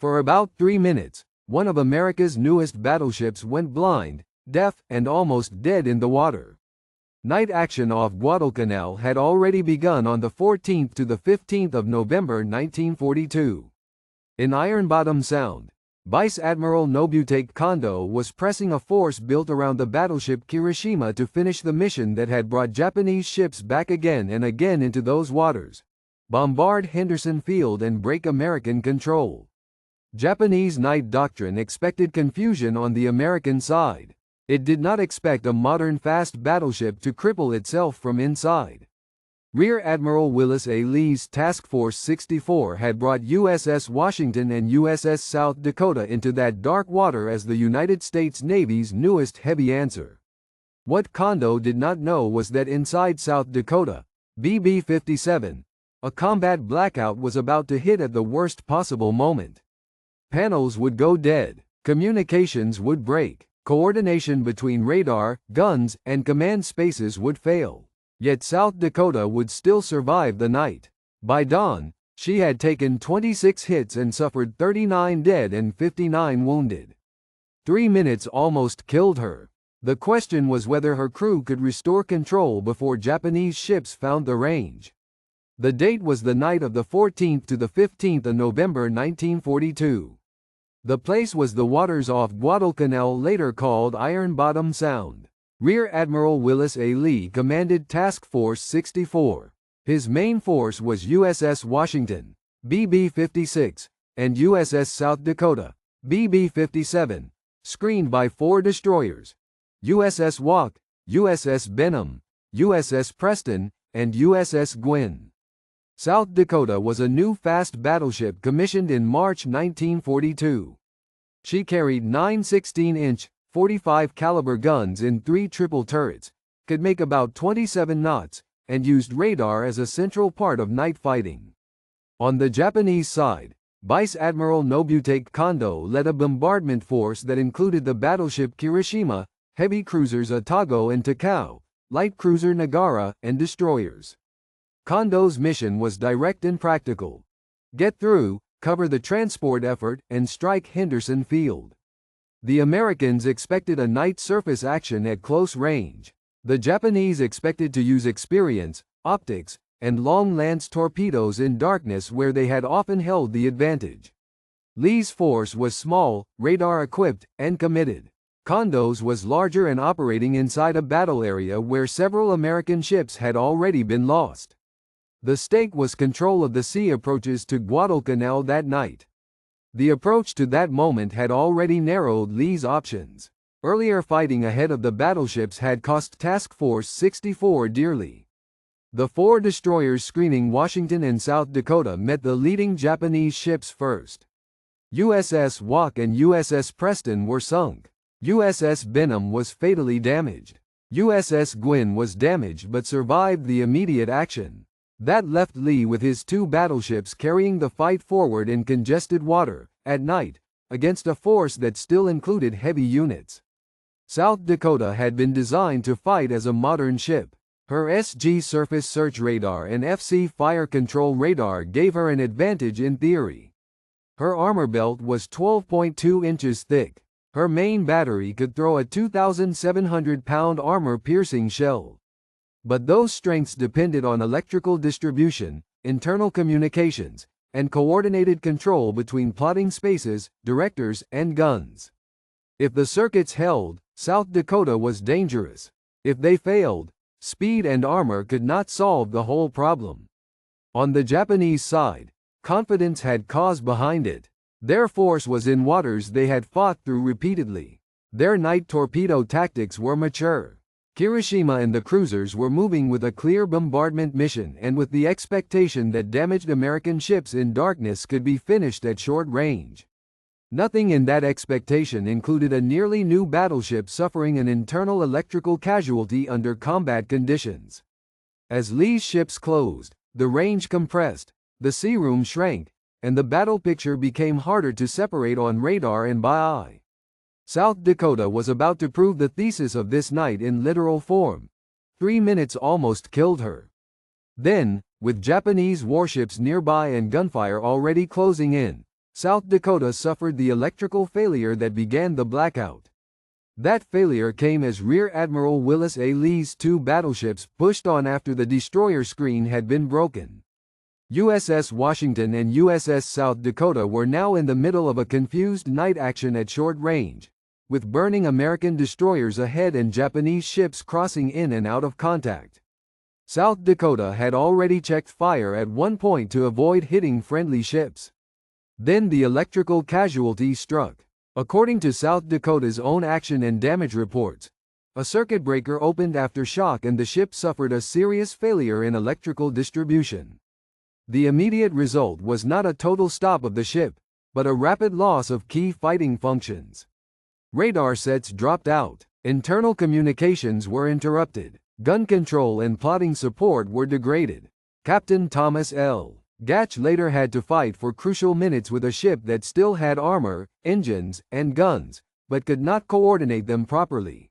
For about 3 minutes, one of America's newest battleships went blind, deaf, and almost dead in the water. Night action off Guadalcanal had already begun on the 14th to the 15th of November 1942. In Ironbottom Sound, Vice Admiral Nobutake Kondo was pressing a force built around the battleship Kirishima to finish the mission that had brought Japanese ships back again and again into those waters: bombard Henderson Field and break American control. Japanese night doctrine expected confusion on the American side. It did not expect a modern fast battleship to cripple itself from inside. Rear Admiral Willis A. Lee's Task Force 64 had brought USS Washington and USS South Dakota into that dark water as the United States Navy's newest heavy answer. What Kondo did not know was that inside South Dakota, BB-57, a combat blackout was about to hit at the worst possible moment. Panels would go dead, communications would break, coordination between radar, guns, and command spaces would fail. Yet South Dakota would still survive the night. By dawn, she had taken 26 hits and suffered 39 dead and 59 wounded. 3 minutes almost killed her. The question was whether her crew could restore control before Japanese ships found the range. The date was the night of the 14th to the 15th of November 1942. The place was the waters off Guadalcanal, later called Ironbottom Sound. Rear Admiral Willis A. Lee commanded Task Force 64. His main force was USS Washington, BB-56, and USS South Dakota, BB-57, screened by 4 destroyers: USS Wauk, USS Benham, USS Preston, and USS Gwynn. South Dakota was a new fast battleship commissioned in March 1942. She carried 9 16-inch, 45 caliber guns in 3 triple turrets, could make about 27 knots, and used radar as a central part of night fighting. On the Japanese side, Vice Admiral Nobutake Kondo led a bombardment force that included the battleship Kirishima, heavy cruisers Atago and Takao, light cruiser Nagara, and destroyers. Kondo's mission was direct and practical: get through, cover the transport effort, and strike Henderson Field. The Americans expected a night surface action at close range. The Japanese expected to use experience, optics, and long lance torpedoes in darkness where they had often held the advantage. Lee's force was small, radar-equipped, and committed. Kondo's was larger and operating inside a battle area where several American ships had already been lost. The stake was control of the sea approaches to Guadalcanal that night. The approach to that moment had already narrowed Lee's options. Earlier fighting ahead of the battleships had cost Task Force 64 dearly. The 4 destroyers screening Washington and South Dakota met the leading Japanese ships first. USS Wauk and USS Preston were sunk. USS Benham was fatally damaged. USS Gwynn was damaged but survived the immediate action. That left Lee with his 2 battleships carrying the fight forward in congested water, at night, against a force that still included heavy units. South Dakota had been designed to fight as a modern ship. Her SG surface search radar and FC fire control radar gave her an advantage in theory. Her armor belt was 12.2 inches thick. Her main battery could throw a 2,700-pound armor-piercing shell. But those strengths depended on electrical distribution, internal communications, and coordinated control between plotting spaces, directors, and guns. If the circuits held, South Dakota was dangerous. If they failed, speed and armor could not solve the whole problem. On the Japanese side, confidence had cause behind it. Their force was in waters they had fought through repeatedly. Their night torpedo tactics were mature. Kirishima and the cruisers were moving with a clear bombardment mission and with the expectation that damaged American ships in darkness could be finished at short range. Nothing in that expectation included a nearly new battleship suffering an internal electrical casualty under combat conditions. As Lee's ships closed, the range compressed, the sea room shrank, and the battle picture became harder to separate on radar and by eye. South Dakota was about to prove the thesis of this night in literal form. 3 minutes almost killed her. Then, with Japanese warships nearby and gunfire already closing in, South Dakota suffered the electrical failure that began the blackout. That failure came as Rear Admiral Willis A. Lee's two battleships pushed on after the destroyer screen had been broken. USS Washington and USS South Dakota were now in the middle of a confused night action at short range, with burning American destroyers ahead and Japanese ships crossing in and out of contact. South Dakota had already checked fire at one point to avoid hitting friendly ships. Then the electrical casualty struck. According to South Dakota's own action and damage reports, a circuit breaker opened after shock and the ship suffered a serious failure in electrical distribution. The immediate result was not a total stop of the ship, but a rapid loss of key fighting functions. Radar sets dropped out, internal communications were interrupted, gun control and plotting support were degraded. Captain Thomas L. Gatch later had to fight for crucial minutes with a ship that still had armor, engines, and guns, but could not coordinate them properly.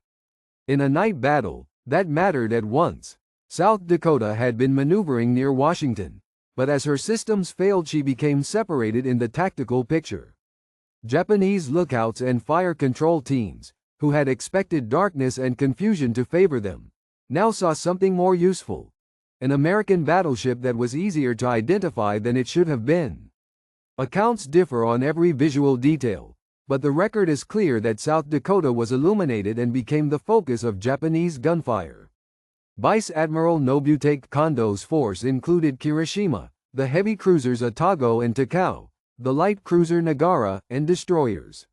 In a night battle, that mattered at once. South Dakota had been maneuvering near Washington, but as her systems failed she became separated in the tactical picture. Japanese lookouts and fire control teams, who had expected darkness and confusion to favor them, now saw something more useful. An American battleship that was easier to identify than it should have been. Accounts differ on every visual detail, but the record is clear that South Dakota was illuminated and became the focus of Japanese gunfire. Vice Admiral Nobutake Kondo's force included Kirishima, the heavy cruisers Atago and Takao, the light cruiser Nagara, and destroyers.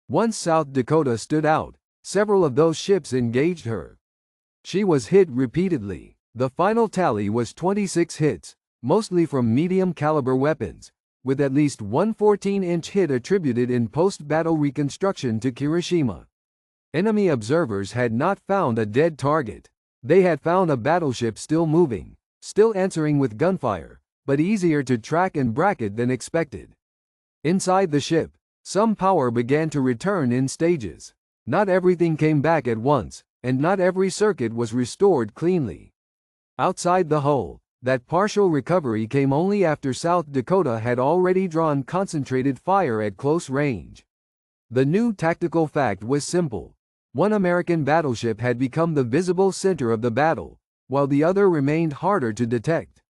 Once South Dakota stood out, several of those ships engaged her. She was hit repeatedly. The final tally was 26 hits, mostly from medium-caliber weapons, with at least one 14-inch hit attributed in post-battle reconstruction to Kirishima. Enemy observers had not found a dead target. They had found a battleship still moving, still answering with gunfire, but easier to track and bracket than expected. Inside the ship, some power began to return in stages. Not everything came back at once, and not every circuit was restored cleanly. Outside the hull, that partial recovery came only after South Dakota had already drawn concentrated fire at close range. The new tactical fact was simple. One American battleship had become the visible center of the battle, while the other remained harder to detect.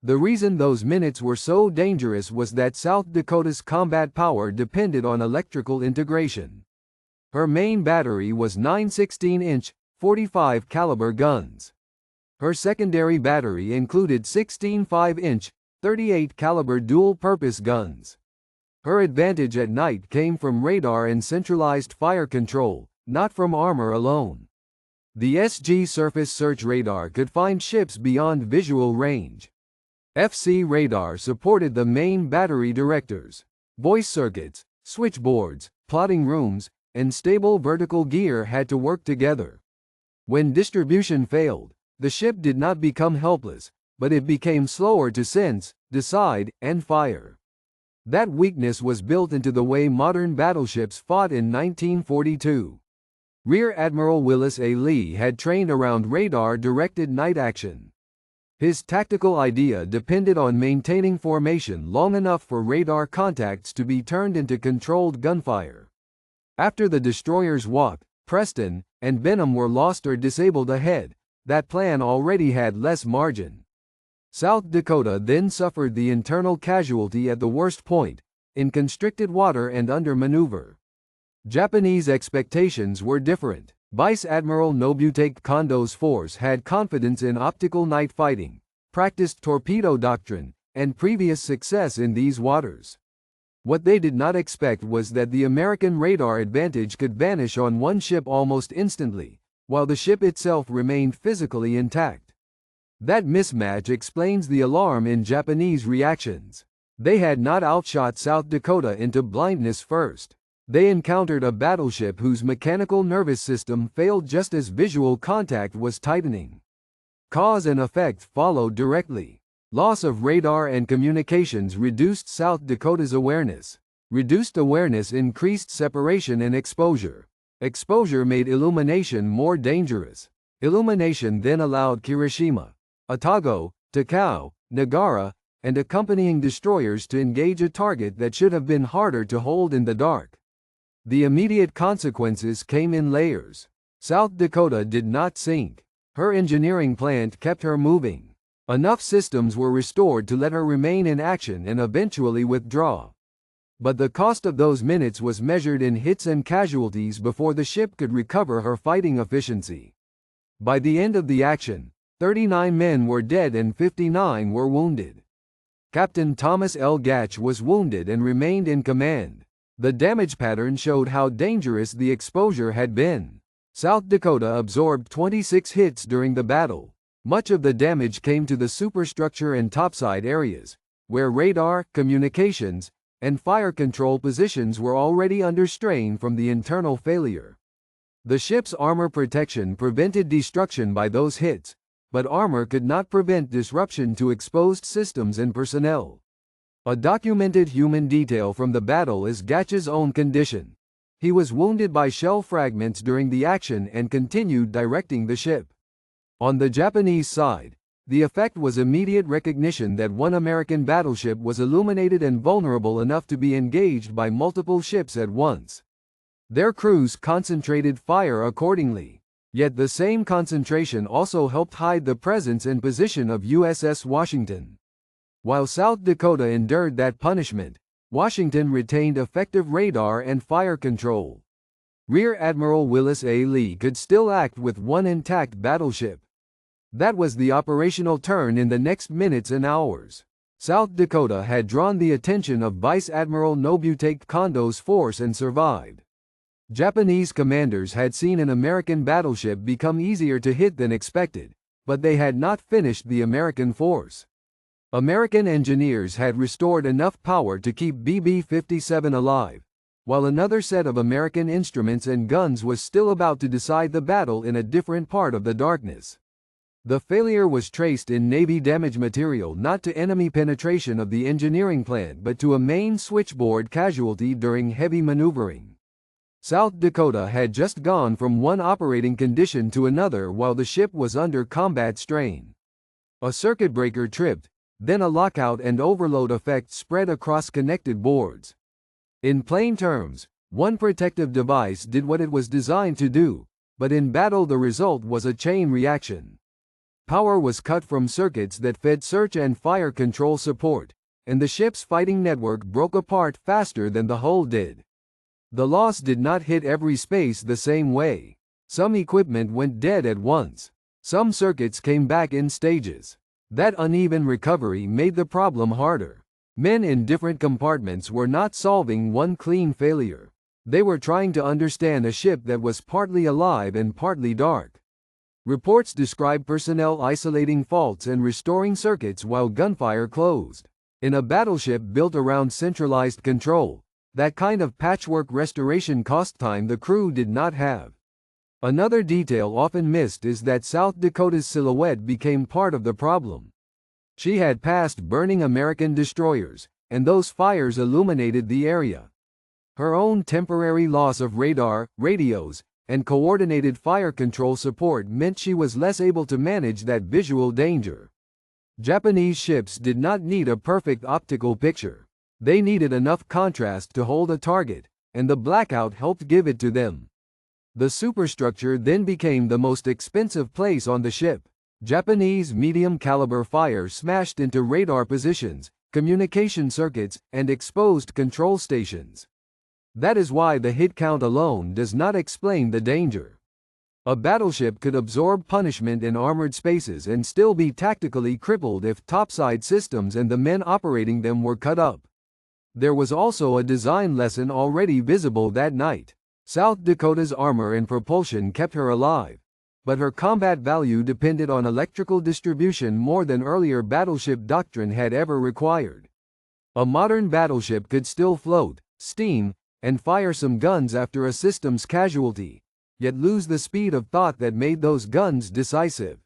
The reason those minutes were so dangerous was that South Dakota's combat power depended on electrical integration. Her main battery was 9 16-inch, 45 caliber guns. Her secondary battery included 16 5-inch, 38 caliber dual-purpose guns. Her advantage at night came from radar and centralized fire control, not from armor alone. The SG surface search radar could find ships beyond visual range. FC radar supported the main battery directors. Voice circuits, switchboards, plotting rooms, and stable vertical gear had to work together. When distribution failed, the ship did not become helpless, but it became slower to sense, decide, and fire. That weakness was built into the way modern battleships fought in 1942. Rear Admiral Willis A. Lee had trained around radar-directed night action. His tactical idea depended on maintaining formation long enough for radar contacts to be turned into controlled gunfire. After the destroyers Walk, Preston, and Benham were lost or disabled ahead, that plan already had less margin. South Dakota then suffered the internal casualty at the worst point, in constricted water and under maneuver. Japanese expectations were different. Vice Admiral Nobutake Kondo's force had confidence in optical night fighting, practiced torpedo doctrine, and previous success in these waters. What they did not expect was that the American radar advantage could vanish on one ship almost instantly, while the ship itself remained physically intact. That mismatch explains the alarm in Japanese reactions. They had not outshot South Dakota into blindness first. They encountered a battleship whose mechanical nervous system failed just as visual contact was tightening. Cause and effect followed directly. Loss of radar and communications reduced South Dakota's awareness. Reduced awareness increased separation and exposure. Exposure made illumination more dangerous. Illumination then allowed Kirishima, Atago, Takao, Nagara, and accompanying destroyers to engage a target that should have been harder to hold in the dark. The immediate consequences came in layers. South Dakota did not sink. Her engineering plant kept her moving. Enough systems were restored to let her remain in action and eventually withdraw. But the cost of those minutes was measured in hits and casualties before the ship could recover her fighting efficiency. By the end of the action, 39 men were dead and 59 were wounded. Captain Thomas L. Gatch was wounded and remained in command. The damage pattern showed how dangerous the exposure had been. South Dakota absorbed 26 hits during the battle. Much of the damage came to the superstructure and topside areas, where radar, communications, and fire control positions were already under strain from the internal failure. The ship's armor protection prevented destruction by those hits, but armor could not prevent disruption to exposed systems and personnel. A documented human detail from the battle is Gatch's own condition. He was wounded by shell fragments during the action and continued directing the ship. On the Japanese side, the effect was immediate recognition that one American battleship was illuminated and vulnerable enough to be engaged by multiple ships at once. Their crews concentrated fire accordingly. Yet the same concentration also helped hide the presence and position of USS Washington. While South Dakota endured that punishment, Washington retained effective radar and fire control. Rear Admiral Willis A. Lee could still act with one intact battleship. That was the operational turn in the next minutes and hours. South Dakota had drawn the attention of Vice Admiral Nobutake Kondo's force and survived. Japanese commanders had seen an American battleship become easier to hit than expected, but they had not finished the American force. American engineers had restored enough power to keep BB-57 alive, while another set of American instruments and guns was still about to decide the battle in a different part of the darkness. The failure was traced in Navy damage material not to enemy penetration of the engineering plant but to a main switchboard casualty during heavy maneuvering. South Dakota had just gone from one operating condition to another while the ship was under combat strain. A circuit breaker tripped, then a lockout and overload effect spread across connected boards. In plain terms, one protective device did what it was designed to do, but in battle the result was a chain reaction. Power was cut from circuits that fed search and fire control support, and the ship's fighting network broke apart faster than the hull did. The loss did not hit every space the same way. Some equipment went dead at once. Some circuits came back in stages. That uneven recovery made the problem harder. Men in different compartments were not solving one clean failure. They were trying to understand a ship that was partly alive and partly dark. Reports describe personnel isolating faults and restoring circuits while gunfire closed. In a battleship built around centralized control, that kind of patchwork restoration cost time the crew did not have. Another detail often missed is that South Dakota's silhouette became part of the problem. She had passed burning American destroyers, and those fires illuminated the area. Her own temporary loss of radar, radios, and coordinated fire control support meant she was less able to manage that visual danger. Japanese ships did not need a perfect optical picture. They needed enough contrast to hold a target, and the blackout helped give it to them. The superstructure then became the most expensive place on the ship. Japanese medium-caliber fire smashed into radar positions, communication circuits, and exposed control stations. That is why the hit count alone does not explain the danger. A battleship could absorb punishment in armored spaces and still be tactically crippled if topside systems and the men operating them were cut up. There was also a design lesson already visible that night. South Dakota's armor and propulsion kept her alive, but her combat value depended on electrical distribution more than earlier battleship doctrine had ever required. A modern battleship could still float, steam, and fire some guns after a system's casualty, yet lose the speed of thought that made those guns decisive.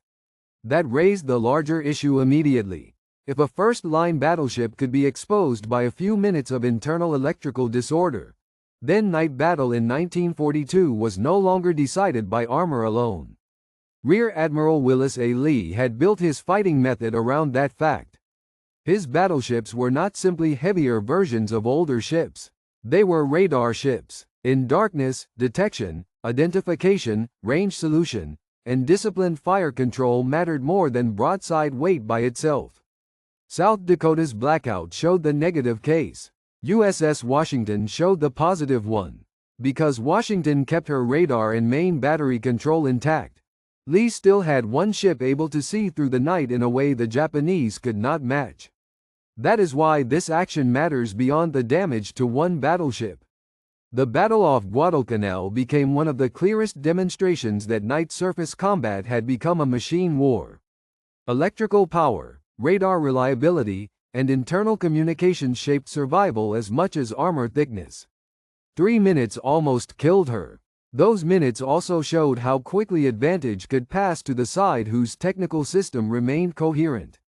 That raised the larger issue immediately. If a first-line battleship could be exposed by a few minutes of internal electrical disorder, then night battle in 1942 was no longer decided by armor alone. Rear Admiral Willis A. Lee had built his fighting method around that fact. His battleships were not simply heavier versions of older ships. They were radar ships. In darkness, detection, identification, range solution, and disciplined fire control mattered more than broadside weight by itself. South Dakota's blackout showed the negative case. USS Washington showed the positive one. Because Washington kept her radar and main battery control intact, Lee still had one ship able to see through the night in a way the Japanese could not match. That is why this action matters beyond the damage to one battleship. The Battle off Guadalcanal became one of the clearest demonstrations that night surface combat had become a machine war. Electrical power, radar reliability, and internal communications shaped survival as much as armor thickness. 3 minutes almost killed her. Those minutes also showed how quickly advantage could pass to the side whose technical system remained coherent.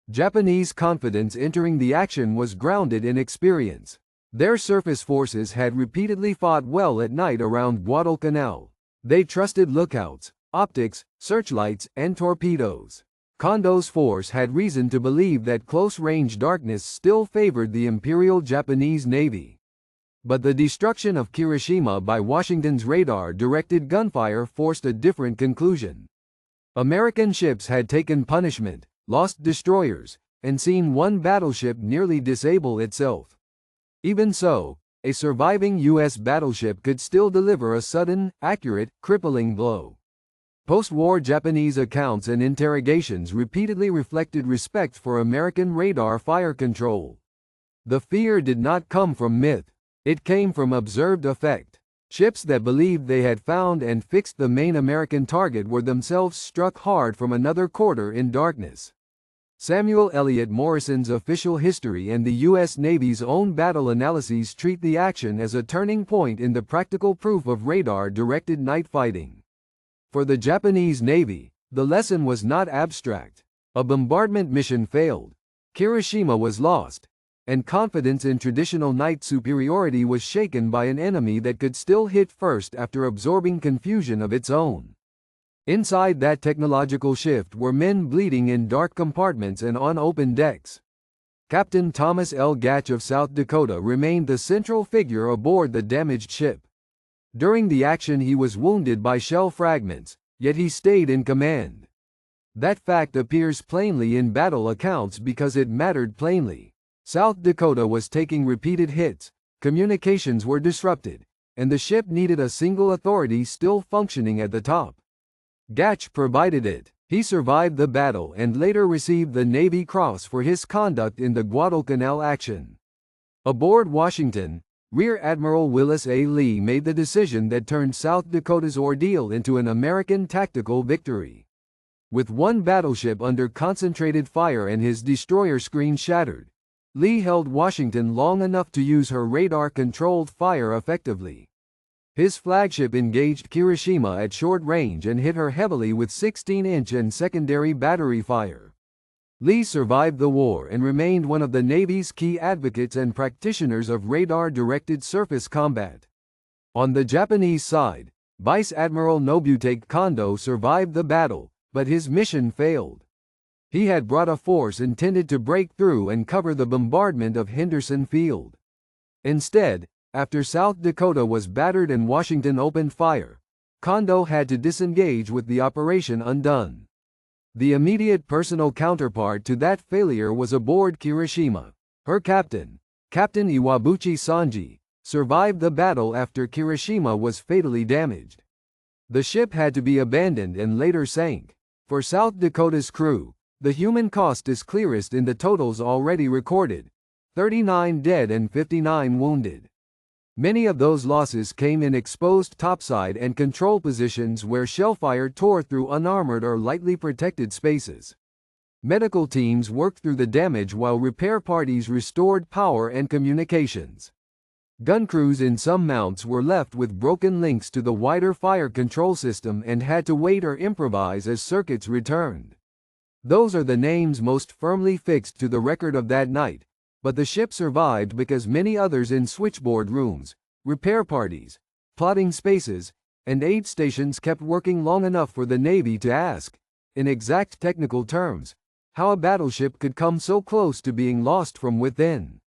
Japanese confidence entering the action was grounded in experience. Their surface forces had repeatedly fought well at night around Guadalcanal. They trusted lookouts, optics, searchlights, and torpedoes. Kondo's force had reason to believe that close-range darkness still favored the Imperial Japanese Navy. But the destruction of Hiroshima by Washington's radar-directed gunfire forced a different conclusion. American ships had taken punishment, lost destroyers, and seen one battleship nearly disable itself. Even so, a surviving U.S. battleship could still deliver a sudden, accurate, crippling blow. Post-war Japanese accounts and interrogations repeatedly reflected respect for American radar fire control. The fear did not come from myth. It came from observed effect. Ships that believed they had found and fixed the main American target were themselves struck hard from another quarter in darkness. Samuel Eliot Morrison's Official History and the U.S. Navy's own battle analyses treat the action as a turning point in the practical proof of radar-directed night fighting. For the Japanese Navy, the lesson was not abstract. A bombardment mission failed. Hiroshima was lost. And confidence in traditional night superiority was shaken by an enemy that could still hit first after absorbing confusion of its own. Inside that technological shift were men bleeding in dark compartments and on open decks. Captain Thomas L. Gatch of South Dakota remained the central figure aboard the damaged ship. During the action he was wounded by shell fragments, yet he stayed in command. That fact appears plainly in battle accounts because it mattered plainly. South Dakota was taking repeated hits, communications were disrupted, and the ship needed a single authority still functioning at the top. Gatch provided it. He survived the battle and later received the Navy Cross for his conduct in the Guadalcanal action. Aboard Washington, Rear Admiral Willis A. Lee made the decision that turned South Dakota's ordeal into an American tactical victory. With one battleship under concentrated fire and his destroyer screen shattered, Lee held Washington long enough to use her radar-controlled fire effectively. His flagship engaged Hiroshima at short range and hit her heavily with 16-inch and secondary battery fire. Lee survived the war and remained one of the Navy's key advocates and practitioners of radar-directed surface combat. On the Japanese side, Vice Admiral Nobutake Kondo survived the battle, but his mission failed. He had brought a force intended to break through and cover the bombardment of Henderson Field. Instead, after South Dakota was battered and Washington opened fire, Kondo had to disengage with the operation undone. The immediate personal counterpart to that failure was aboard Hiroshima. Her captain, Captain Iwabuchi Sanji, survived the battle after Hiroshima was fatally damaged. The ship had to be abandoned and later sank. For South Dakota's crew, the human cost is clearest in the totals already recorded: 39 dead and 59 wounded. Many of those losses came in exposed topside and control positions where shellfire tore through unarmored or lightly protected spaces. Medical teams worked through the damage while repair parties restored power and communications. Gun crews in some mounts were left with broken links to the wider fire control system and had to wait or improvise as circuits returned. Those are the names most firmly fixed to the record of that night, but the ship survived because many others in switchboard rooms, repair parties, plotting spaces, and aid stations kept working long enough for the Navy to ask, in exact technical terms, how a battleship could come so close to being lost from within.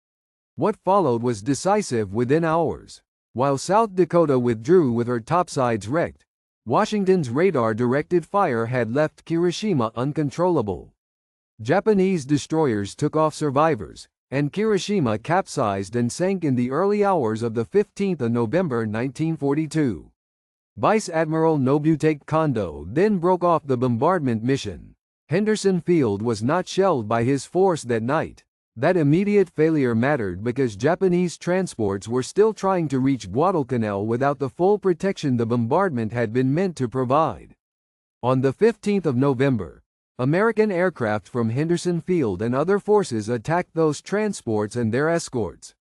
What followed was decisive within hours. While South Dakota withdrew with her topsides wrecked, Washington's radar-directed fire had left Hiroshima uncontrollable. Japanese destroyers took off survivors, and Hiroshima capsized and sank in the early hours of the 15th of November 1942. Vice Admiral Nobutake Kondo then broke off the bombardment mission. Henderson Field was not shelled by his force that night. That immediate failure mattered because Japanese transports were still trying to reach Guadalcanal without the full protection the bombardment had been meant to provide. On the 15th of November, American aircraft from Henderson Field and other forces attacked those transports and their escorts.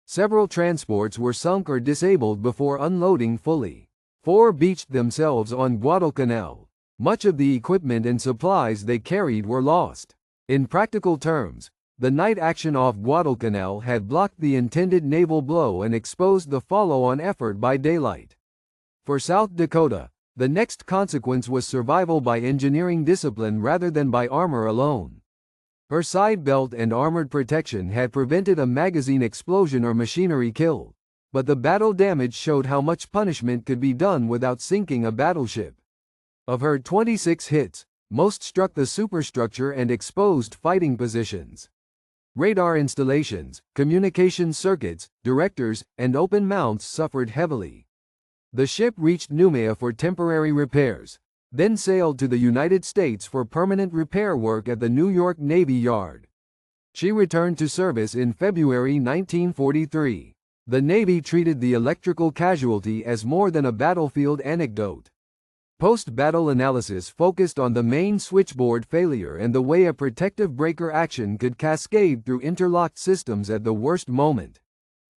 Several transports were sunk or disabled before unloading fully. 4 beached themselves on Guadalcanal. Much of the equipment and supplies they carried were lost. In practical terms, the night action off Guadalcanal had blocked the intended naval blow and exposed the follow-on effort by daylight. For South Dakota, the next consequence was survival by engineering discipline rather than by armor alone. Her side belt and armored protection had prevented a magazine explosion or machinery kill, but the battle damage showed how much punishment could be done without sinking a battleship. Of her 26 hits, most struck the superstructure and exposed fighting positions. Radar installations, communication circuits, directors, and open mounts suffered heavily. The ship reached Noumea for temporary repairs, then sailed to the United States for permanent repair work at the New York Navy Yard. She returned to service in February 1943. The Navy treated the electrical casualty as more than a battlefield anecdote. Post-battle analysis focused on the main switchboard failure and the way a protective breaker action could cascade through interlocked systems at the worst moment.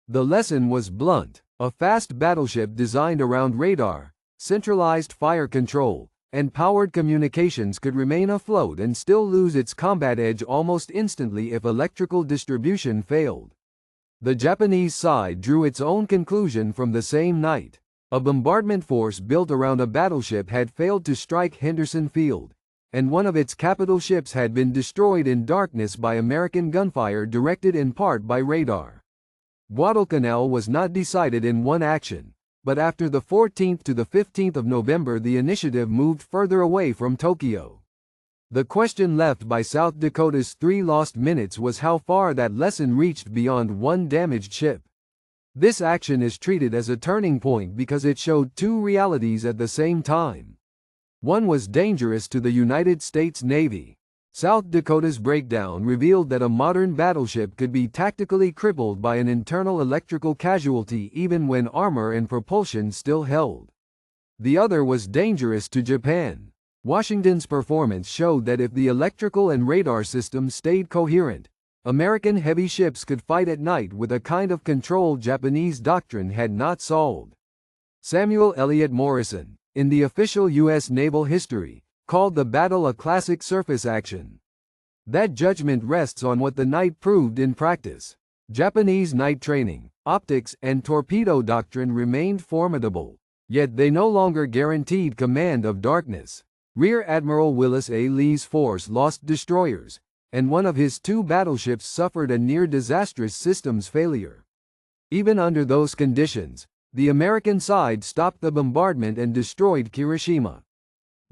The lesson was blunt. A fast battleship designed around radar, centralized fire control, and powered communications could remain afloat and still lose its combat edge almost instantly if electrical distribution failed. The Japanese side drew its own conclusion from the same night. A bombardment force built around a battleship had failed to strike Henderson Field, and one of its capital ships had been destroyed in darkness by American gunfire directed in part by radar. Guadalcanal was not decided in one action, but after the 14th to the 15th of November the initiative moved further away from Tokyo. The question left by South Dakota's 3 lost minutes was how far that lesson reached beyond one damaged ship. This action is treated as a turning point because it showed 2 realities at the same time. One was dangerous to the United States Navy. South Dakota's breakdown revealed that a modern battleship could be tactically crippled by an internal electrical casualty even when armor and propulsion still held. The other was dangerous to Japan. Washington's performance showed that if the electrical and radar systems stayed coherent, American heavy ships could fight at night with a kind of control Japanese doctrine had not solved. Samuel Eliot Morison, in the official U.S. naval history, called the battle a classic surface action. That judgment rests on what the night proved in practice. Japanese night training, optics, and torpedo doctrine remained formidable, yet they no longer guaranteed command of darkness. Rear Admiral Willis A. Lee's force lost destroyers, and one of his 2 battleships suffered a near-disastrous systems failure. Even under those conditions, the American side stopped the bombardment and destroyed Hiroshima.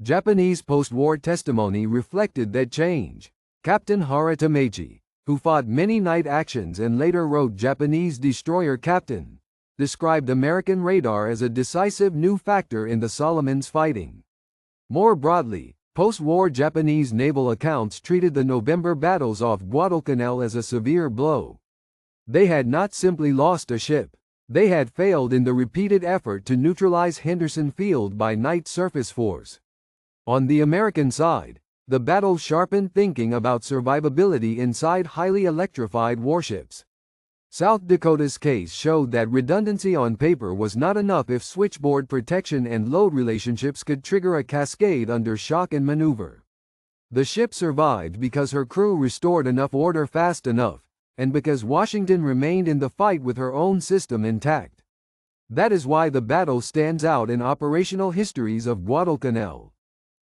Japanese post-war testimony reflected that change. Captain Hara Tamechi, who fought many night actions and later wrote Japanese Destroyer Captain, described American radar as a decisive new factor in the Solomons fighting. More broadly, post-war Japanese naval accounts treated the November battles off Guadalcanal as a severe blow. They had not simply lost a ship. They had failed in the repeated effort to neutralize Henderson Field by night surface force. On the American side, the battle sharpened thinking about survivability inside highly electrified warships. South Dakota's case showed that redundancy on paper was not enough if switchboard protection and load relationships could trigger a cascade under shock and maneuver. The ship survived because her crew restored enough order fast enough, and because Washington remained in the fight with her own system intact. That is why the battle stands out in operational histories of Guadalcanal.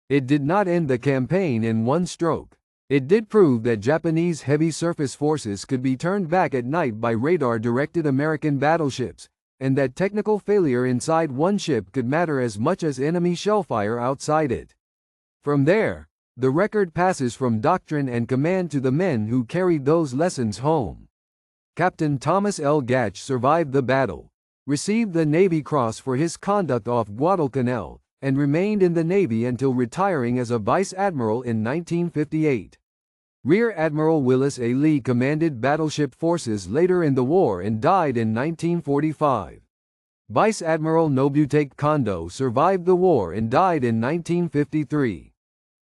It did not end the campaign in one stroke. It did prove that Japanese heavy surface forces could be turned back at night by radar-directed American battleships, and that technical failure inside one ship could matter as much as enemy shellfire outside it. From there, the record passes from doctrine and command to the men who carried those lessons home. Captain Thomas L. Gatch survived the battle, received the Navy Cross for his conduct off Guadalcanal, and remained in the Navy until retiring as a vice admiral in 1958. Rear Admiral Willis A. Lee commanded battleship forces later in the war and died in 1945. Vice Admiral Nobutake Kondo survived the war and died in 1953.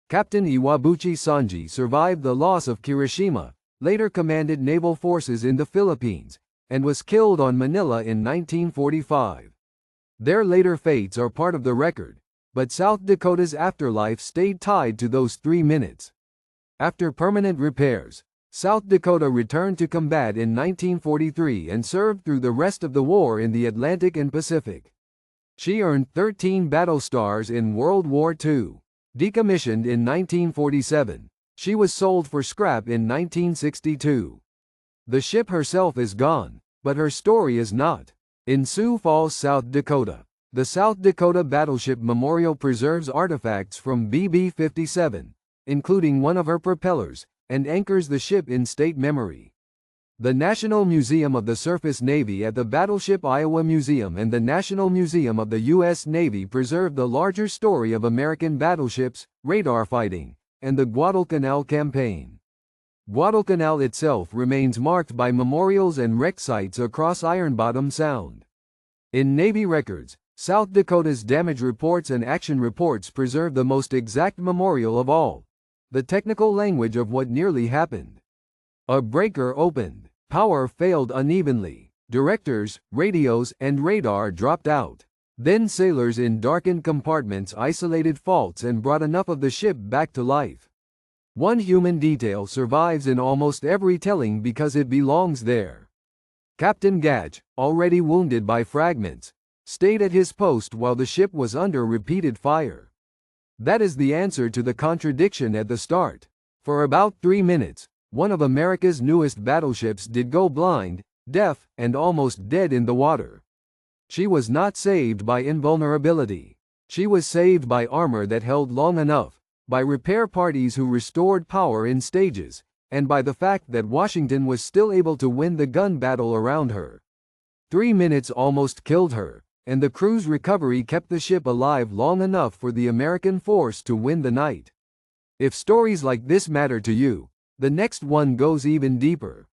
Captain Iwabuchi Sanji survived the loss of Kirishima, later commanded naval forces in the Philippines, and was killed on Manila in 1945. Their later fates are part of the record, but South Dakota's afterlife stayed tied to those 3 minutes. After permanent repairs, South Dakota returned to combat in 1943 and served through the rest of the war in the Atlantic and Pacific. She earned 13 battle stars in World War II. Decommissioned in 1947, she was sold for scrap in 1962. The ship herself is gone, but her story is not. In Sioux Falls, South Dakota, the South Dakota Battleship Memorial preserves artifacts from BB-57, including one of her propellers, and anchors the ship in state memory. The National Museum of the Surface Navy at the Battleship Iowa Museum and the National Museum of the U.S. Navy preserve the larger story of American battleships, radar fighting, and the Guadalcanal campaign. Guadalcanal itself remains marked by memorials and wreck sites across Ironbottom Sound. In Navy records, South Dakota's damage reports and action reports preserve the most exact memorial of all: the technical language of what nearly happened. A breaker opened. Power failed unevenly. Directors, radios, and radar dropped out. Then sailors in darkened compartments isolated faults and brought enough of the ship back to life. One human detail survives in almost every telling because it belongs there. Captain Gatch, already wounded by fragments, stayed at his post while the ship was under repeated fire. That is the answer to the contradiction at the start. For about 3 minutes, one of America's newest battleships did go blind, deaf, and almost dead in the water. She was not saved by invulnerability. She was saved by armor that held long enough, by repair parties who restored power in stages, and by the fact that Washington was still able to win the gun battle around her. 3 minutes almost killed her, and the crew's recovery kept the ship alive long enough for the American force to win the night. If stories like this matter to you, the next one goes even deeper.